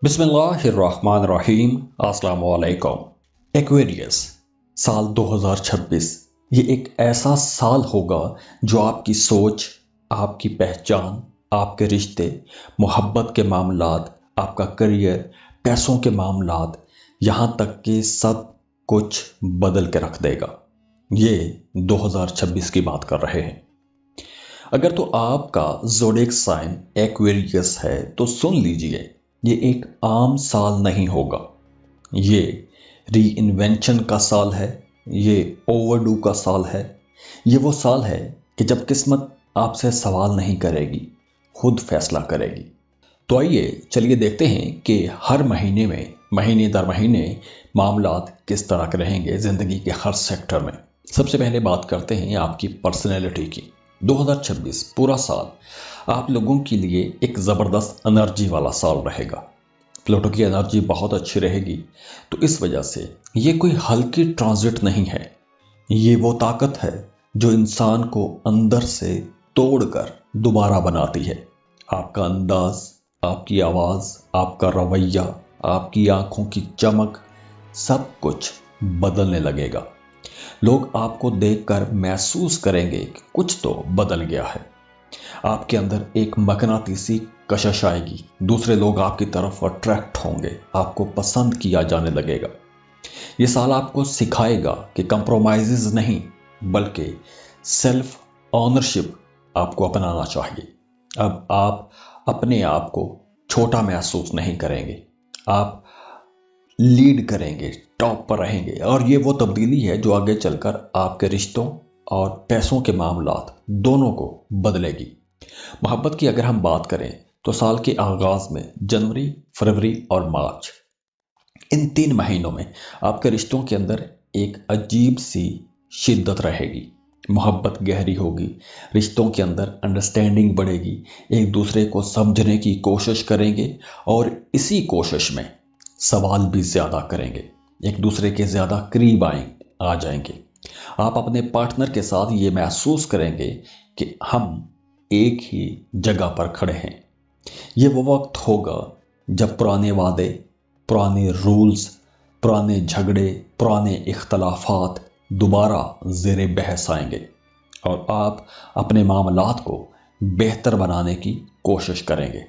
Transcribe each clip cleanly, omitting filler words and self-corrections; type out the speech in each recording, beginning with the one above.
बिस्मिल्लाहिर्रहमानिर्रहीम। अस्सलाम वालेकुम। एक्वेरियस साल 2026 ये एक ऐसा साल होगा जो आपकी सोच, आपकी पहचान, आपके रिश्ते, मोहब्बत के मामलात, आपका करियर, पैसों के मामलात, यहाँ तक कि सब कुछ बदल के रख देगा। ये 2026 की बात कर रहे हैं। अगर तो आपका ज़ोडिएक साइन एक्वेरियस है तो सुन लीजिए, ये एक आम साल नहीं होगा। ये री इन्वेंशन का साल है, ये ओवरडू का साल है। ये वो साल है कि जब किस्मत आपसे सवाल नहीं करेगी, खुद फैसला करेगी। तो आइए चलिए देखते हैं कि हर महीने में, महीने दर महीने मामलात किस तरह के रहेंगे ज़िंदगी के हर सेक्टर में। सबसे पहले बात करते हैं आपकी पर्सनैलिटी की। 2026 पूरा साल आप लोगों के लिए एक ज़बरदस्त एनर्जी वाला साल रहेगा। प्लूटो की एनर्जी बहुत अच्छी रहेगी, तो इस वजह से ये कोई हल्की ट्रांजिट नहीं है। ये वो ताकत है जो इंसान को अंदर से तोड़कर दोबारा बनाती है। आपका अंदाज, आपकी आवाज़, आपका रवैया, आपकी आंखों की चमक, सब कुछ बदलने लगेगा। लोग आपको देखकर महसूस करेंगे कि कुछ तो बदल गया है। आपके अंदर एक मकनातीसी कशिश आएगी, दूसरे लोग आपकी तरफ अट्रैक्ट होंगे, आपको पसंद किया जाने लगेगा। ये साल आपको सिखाएगा कि कंप्रोमाइजेज नहीं बल्कि सेल्फ ऑनरशिप आपको अपनाना चाहिए। अब आप अपने आप को छोटा महसूस नहीं करेंगे, आप लीड करेंगे, टॉप पर रहेंगे। और ये वो तब्दीली है जो आगे चलकर आपके रिश्तों और पैसों के मामलात दोनों को बदलेगी। मोहब्बत की अगर हम बात करें तो साल के आगाज में जनवरी, फरवरी और मार्च, इन 3 महीनों में आपके रिश्तों के अंदर एक अजीब सी शिद्दत रहेगी। मोहब्बत गहरी होगी, रिश्तों के अंदर अंडरस्टैंडिंग बढ़ेगी, एक दूसरे को समझने की कोशिश करेंगे और इसी कोशिश में सवाल भी ज़्यादा करेंगे, एक दूसरे के ज़्यादा करीब आ जाएंगे। आप अपने पार्टनर के साथ ये महसूस करेंगे कि हम एक ही जगह पर खड़े हैं। ये वो वक्त होगा जब पुराने वादे, पुराने रूल्स, पुराने झगड़े, पुराने इख्तलाफात दोबारा ज़ेरे बहस आएंगे और आप अपने मामलात को बेहतर बनाने की कोशिश करेंगे।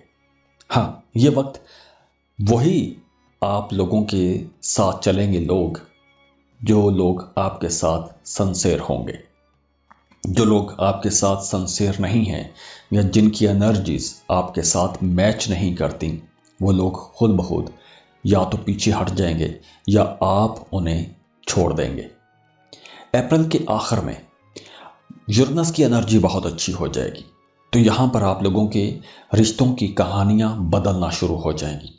हाँ, ये वक्त वही आप लोगों के साथ चलेंगे लोग, जो लोग आपके साथ सिंसियर होंगे। जो लोग आपके साथ सिंसियर नहीं हैं या जिनकी एनर्जीज आपके साथ मैच नहीं करती, वो लोग खुद ब खुद या तो पीछे हट जाएंगे या आप उन्हें छोड़ देंगे। अप्रैल के आखिर में यूरेनस की एनर्जी बहुत अच्छी हो जाएगी, तो यहाँ पर आप लोगों के रिश्तों की कहानियाँ बदलना शुरू हो जाएंगी।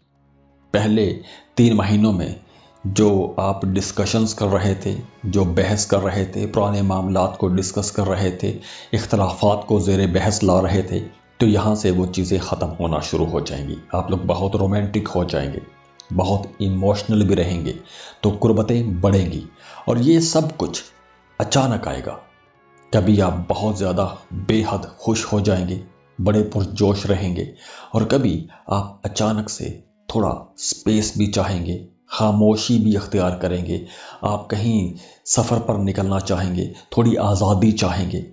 पहले 3 महीनों में जो आप डिस्कशंस कर रहे थे, जो बहस कर रहे थे, पुराने मामलात को डिस्कस कर रहे थे, इख्तलाफात को ज़ेरे बहस ला रहे थे, तो यहाँ से वो चीज़ें ख़त्म होना शुरू हो जाएंगी। आप लोग बहुत रोमांटिक हो जाएंगे, बहुत इमोशनल भी रहेंगे, तो कुर्बतें बढ़ेंगी। और ये सब कुछ अचानक आएगा। कभी आप बहुत ज़्यादा बेहद खुश हो जाएंगे, बड़े पुरजोश रहेंगे, और कभी आप अचानक से थोड़ा स्पेस भी चाहेंगे, खामोशी भी इख्तियार करेंगे। आप कहीं सफ़र पर निकलना चाहेंगे, थोड़ी आज़ादी चाहेंगे।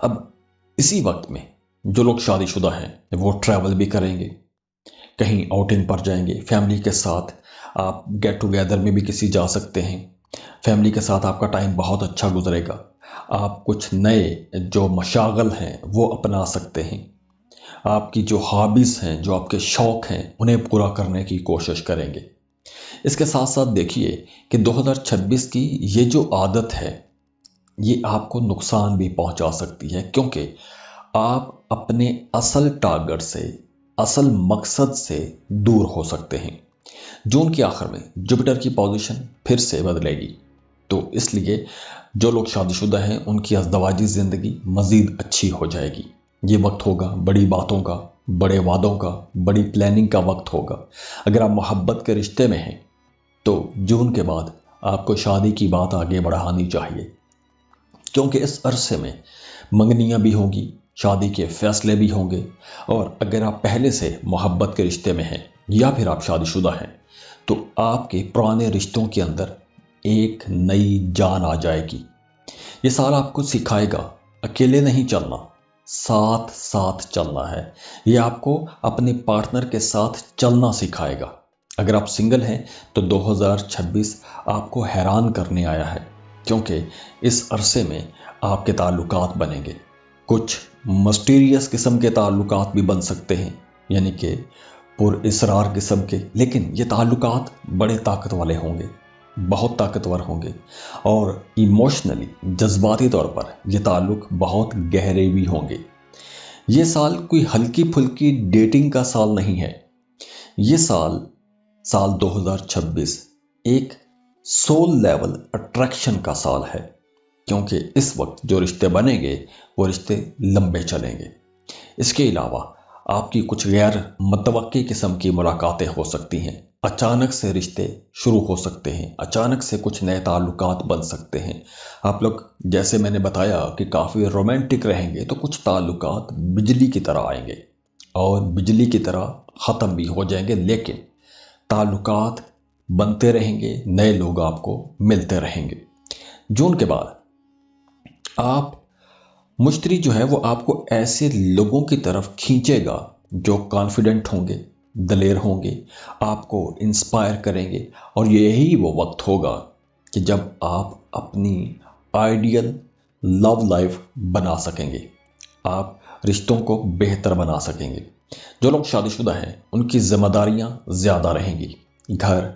अब इसी वक्त में जो लोग शादीशुदा हैं वो ट्रैवल भी करेंगे, कहीं आउटिंग पर जाएंगे फैमिली के साथ। आप गेट टुगेदर में भी किसी जा सकते हैं। फैमिली के साथ आपका टाइम बहुत अच्छा गुजरेगा। आप कुछ नए जो मशागल हैं वो अपना सकते हैं। आपकी जो हॉबीज़ हैं, जो आपके शौक़ हैं, उन्हें पूरा करने की कोशिश करेंगे। इसके साथ साथ देखिए कि 2026 की ये जो आदत है ये आपको नुकसान भी पहुंचा सकती है, क्योंकि आप अपने असल टारगेट से, असल मकसद से दूर हो सकते हैं। जून के आखिर में जुपिटर की पोजीशन फिर से बदलेगी, तो इसलिए जो लोग शादीशुदा हैं उनकी अज़दवाजी ज़िंदगी मज़ीद अच्छी हो जाएगी। ये वक्त होगा बड़ी बातों का, बड़े वादों का, बड़ी प्लानिंग का वक्त होगा। अगर आप मोहब्बत के रिश्ते में हैं तो जून के बाद आपको शादी की बात आगे बढ़ानी चाहिए, क्योंकि इस अरसे में मंगनियाँ भी होंगी, शादी के फैसले भी होंगे। और अगर आप पहले से मोहब्बत के रिश्ते में हैं या फिर आप शादीशुदा हैं तो आपके पुराने रिश्तों के अंदर एक नई जान आ जाएगी। ये साल आपको सिखाएगा अकेले नहीं चलना, साथ साथ चलना है। ये आपको अपने पार्टनर के साथ चलना सिखाएगा। अगर आप सिंगल हैं तो 2026 आपको हैरान करने आया है, क्योंकि इस अरसे में आपके ताल्लुकात बनेंगे। कुछ मिस्टीरियस किस्म के ताल्लुकात भी बन सकते हैं, यानी कि पुरइसरार किस्म के, लेकिन ये ताल्लुकात बड़े ताकत वाले होंगे, बहुत ताकतवर होंगे और इमोशनली जज्बाती तौर पर ये ताल्लुक बहुत गहरे भी होंगे। ये साल कोई हल्की फुल्की डेटिंग का साल नहीं है। ये साल 2026 एक सोल लेवल अट्रैक्शन का साल है, क्योंकि इस वक्त जो रिश्ते बनेंगे वो रिश्ते लंबे चलेंगे। इसके अलावा आपकी कुछ गैर मुतवक्की किस्म की मुलाकातें हो सकती हैं, अचानक से रिश्ते शुरू हो सकते हैं, अचानक से कुछ नए ताल्लुकात बन सकते हैं। आप लोग, जैसे मैंने बताया कि काफ़ी रोमांटिक रहेंगे, तो कुछ ताल्लुकात बिजली की तरह आएंगे और बिजली की तरह ख़त्म भी हो जाएंगे, लेकिन ताल्लुकात बनते रहेंगे, नए लोग आपको मिलते रहेंगे। जून के बाद आप मुश्तरी जो है वो आपको ऐसे लोगों की तरफ खींचेगा जो कॉन्फिडेंट होंगे, दलेर होंगे, आपको इंस्पायर करेंगे, और यही वो वक्त होगा कि जब आप अपनी आइडियल लव लाइफ बना सकेंगे, आप रिश्तों को बेहतर बना सकेंगे। जो लोग शादीशुदा हैं उनकी जिम्मेदारियां ज़्यादा रहेंगी, घर,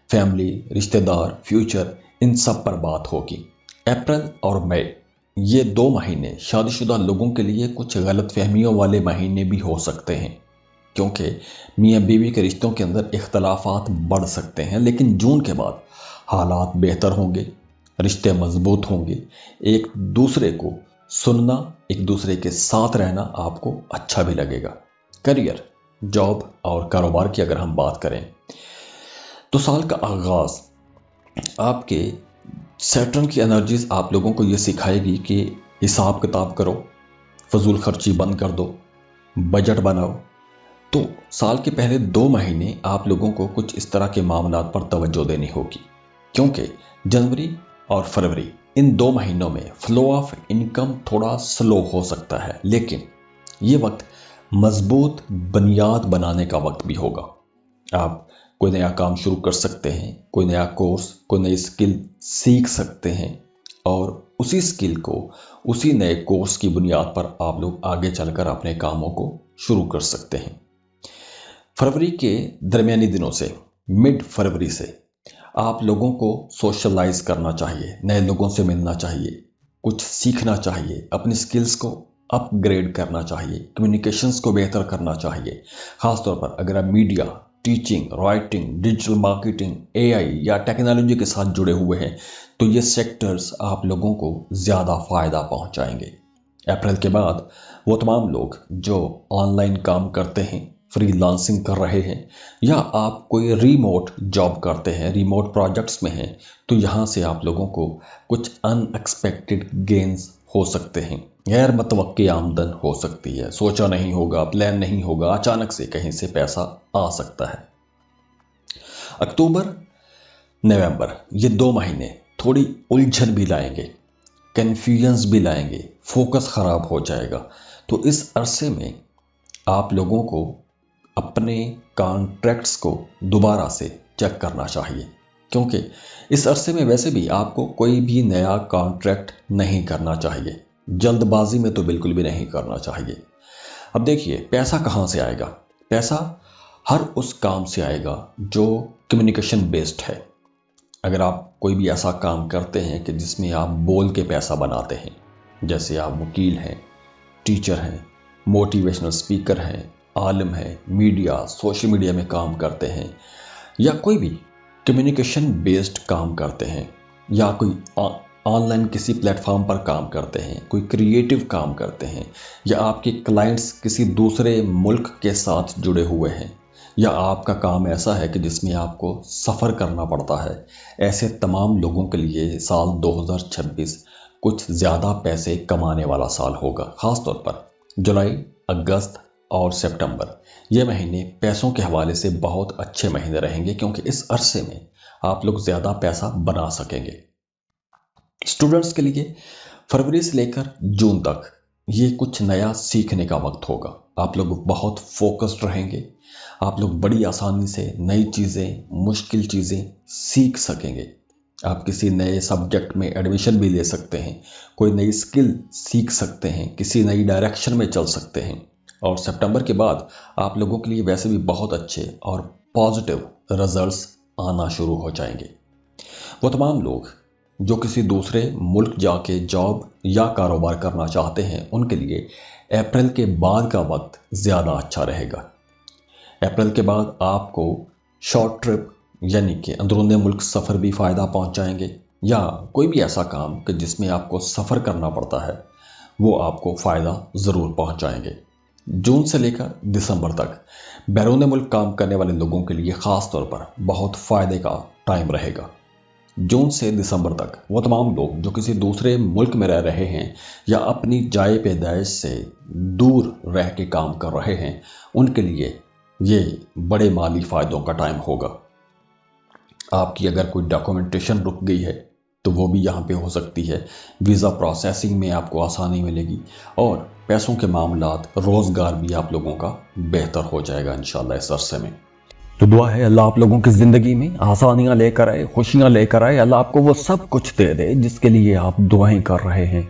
फैमिली, रिश्तेदार, फ्यूचर, इन सब पर बात होगी। अप्रैल और मई, ये 2 महीने शादीशुदा लोगों के लिए कुछ गलत फहमियों वाले महीने भी हो सकते हैं, क्योंकि मियाँ बीवी के रिश्तों के अंदर इख्तलाफात बढ़ सकते हैं। लेकिन जून के बाद हालात बेहतर होंगे, रिश्ते मजबूत होंगे, एक दूसरे को सुनना, एक दूसरे के साथ रहना आपको अच्छा भी लगेगा। करियर, जॉब और कारोबार की अगर हम बात करें तो साल का आगाज आपके सैटर्न की एनर्जीज आप लोगों को ये सिखाएगी कि हिसाब किताब करो, फजूल खर्ची बंद कर दो, बजट बनाओ। तो साल के पहले 2 महीने आप लोगों को कुछ इस तरह के मामलात पर तवज्जो देनी होगी, क्योंकि जनवरी और फरवरी, इन 2 महीनों में फ्लो ऑफ इनकम थोड़ा स्लो हो सकता है, लेकिन ये वक्त मजबूत बुनियाद बनाने का वक्त भी होगा। आप कोई नया काम शुरू कर सकते हैं, कोई नया कोर्स, कोई नई स्किल सीख सकते हैं, और उसी स्किल को, उसी नए कोर्स की बुनियाद पर आप लोग आगे चलकर अपने कामों को शुरू कर सकते हैं। फरवरी के दरमियानी दिनों से, मिड फरवरी से आप लोगों को सोशलाइज करना चाहिए, नए लोगों से मिलना चाहिए, कुछ सीखना चाहिए, अपनी स्किल्स को अपग्रेड करना चाहिए, कम्युनिकेशंस को बेहतर करना चाहिए। खासतौर पर अगर आप media, teaching, writing, digital marketing, AI या टेक्नोलॉजी के साथ जुड़े हुए हैं तो ये सेक्टर्स आप लोगों को ज़्यादा फ़ायदा पहुंचाएंगे। अप्रैल के बाद वो तमाम लोग जो ऑनलाइन काम करते हैं, फ्रीलांसिंग कर रहे हैं, या आप कोई रिमोट जॉब करते हैं, रिमोट प्रोजेक्ट्स में हैं, तो यहाँ से आप लोगों को कुछ अनएक्सपेक्टेड गेन्स हो सकते हैं, गैर मुतवक्की आमदन हो सकती है, सोचा नहीं होगा, प्लान नहीं होगा, अचानक से कहीं से पैसा आ सकता है। अक्टूबर, नवंबर, ये 2 महीने थोड़ी उलझन भी लाएंगे, कन्फ्यूजन्स भी लाएंगे, फोकस खराब हो जाएगा। तो इस अरसे में आप लोगों को अपने कॉन्ट्रैक्ट्स को दोबारा से चेक करना चाहिए, क्योंकि इस अरसे में वैसे भी आपको कोई भी नया कॉन्ट्रैक्ट नहीं करना चाहिए, जल्दबाजी में तो बिल्कुल भी नहीं करना चाहिए। अब देखिए, पैसा कहाँ से आएगा? पैसा हर उस काम से आएगा जो कम्युनिकेशन बेस्ड है। अगर आप कोई भी ऐसा काम करते हैं कि जिसमें आप बोल के पैसा बनाते हैं, जैसे आप वकील हैं, टीचर हैं, मोटिवेशनल स्पीकर हैं, आलिम हैं, मीडिया, सोशल मीडिया में काम करते हैं, या कोई भी कम्युनिकेशन बेस्ड काम करते हैं, या कोई ऑनलाइन किसी प्लेटफॉर्म पर काम करते हैं, कोई क्रिएटिव काम करते हैं, या आपके क्लाइंट्स किसी दूसरे मुल्क के साथ जुड़े हुए हैं, या आपका काम ऐसा है कि जिसमें आपको सफ़र करना पड़ता है, ऐसे तमाम लोगों के लिए साल 2026 कुछ ज़्यादा पैसे कमाने वाला साल होगा। ख़ास तौर पर जुलाई, अगस्त, اور سپٹمبر یہ مہینے پیسوں کے حوالے سے بہت اچھے مہینے رہیں گے، کیونکہ اس عرصے میں آپ لوگ زیادہ پیسہ بنا سکیں گے۔ اسٹوڈنٹس کے لیے فروری سے لے کر جون تک یہ کچھ نیا سیکھنے کا وقت ہوگا۔ آپ لوگ بہت فوکسڈ رہیں گے، آپ لوگ بڑی آسانی سے نئی چیزیں، مشکل چیزیں سیکھ سکیں گے۔ آپ کسی نئے سبجیکٹ میں ایڈمیشن بھی لے سکتے ہیں، کوئی نئی سکل سیکھ سکتے ہیں، کسی نئی ڈائریکشن میں چل سکتے ہیں۔ اور سپٹمبر کے بعد آپ لوگوں کے لیے ویسے بھی بہت اچھے اور پازیٹیو رزلٹس آنا شروع ہو جائیں گے۔ وہ تمام لوگ جو کسی دوسرے ملک جا کے جاب یا کاروبار کرنا چاہتے ہیں، ان کے لیے اپریل کے بعد کا وقت زیادہ اچھا رہے گا۔ اپریل کے بعد آپ کو شارٹ ٹرپ یعنی کہ اندرون ملک سفر بھی فائدہ پہنچائیں گے، یا کوئی بھی ایسا کام کہ جس میں آپ کو سفر کرنا پڑتا ہے وہ آپ کو فائدہ ضرور پہنچائیں گے۔ جون سے لے کر دسمبر تک بیرون ملک کام کرنے والے لوگوں کے لیے خاص طور پر بہت فائدے کا ٹائم رہے گا۔ جون سے دسمبر تک وہ تمام لوگ جو کسی دوسرے ملک میں رہ رہے ہیں یا اپنی جائے پیدائش سے دور رہ کے کام کر رہے ہیں، ان کے لیے یہ بڑے مالی فائدوں کا ٹائم ہوگا۔ آپ کی اگر کوئی ڈاکومنٹیشن رک گئی ہے تو وہ بھی یہاں پہ ہو سکتی ہے، ویزا پروسیسنگ میں آپ کو آسانی ملے گی، اور پیسوں کے معاملات، روزگار بھی آپ لوگوں کا بہتر ہو جائے گا انشاءاللہ اس عرصے میں۔ تو دعا ہے اللہ آپ لوگوں کی زندگی میں آسانیاں لے کر آئے، خوشیاں لے کر آئے، اللہ آپ کو وہ سب کچھ دے دے جس کے لیے آپ دعائیں کر رہے ہیں،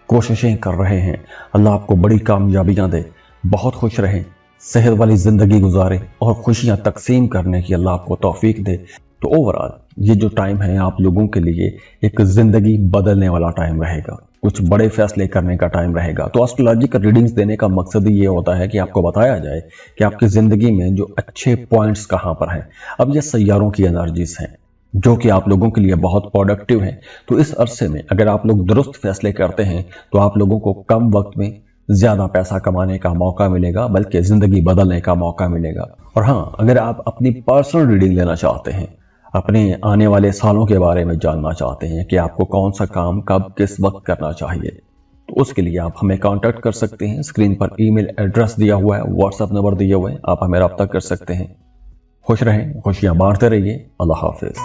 کوششیں کر رہے ہیں۔ اللہ آپ کو بڑی کامیابیاں دے، بہت خوش رہیں، صحت والی زندگی گزارے اور خوشیاں تقسیم کرنے کی اللہ آپ کو توفیق دے۔ تو اوورآل یہ جو ٹائم ہے آپ لوگوں کے لیے ایک زندگی بدلنے والا ٹائم رہے گا، کچھ بڑے فیصلے کرنے کا ٹائم رہے گا۔ تو اسٹرولوجیکل ریڈنگز دینے کا مقصد ہی یہ ہوتا ہے کہ آپ کو بتایا جائے کہ آپ کی زندگی میں جو اچھے پوائنٹس کہاں پر ہیں۔ اب یہ سیاروں کی انرجیز ہیں جو کہ آپ لوگوں کے لیے بہت پروڈکٹیو ہیں، تو اس عرصے میں اگر آپ لوگ درست فیصلے کرتے ہیں تو آپ لوگوں کو کم وقت میں زیادہ پیسہ کمانے کا موقع ملے گا، بلکہ زندگی بدلنے کا موقع ملے گا۔ اور ہاں، اگر آپ اپنی پرسنل ریڈنگ لینا چاہتے ہیں، اپنے آنے والے سالوں کے بارے میں جاننا چاہتے ہیں کہ آپ کو کون سا کام کب کس وقت کرنا چاہیے، تو اس کے لیے آپ ہمیں کانٹیکٹ کر سکتے ہیں۔ اسکرین پر ای میل ایڈریس دیا ہوا ہے، واٹس ایپ نمبر دیے ہوئے ہیں، آپ ہمیں رابطہ کر سکتے ہیں۔ خوش رہیں، خوشیاں بانٹتے رہیے۔ اللہ حافظ۔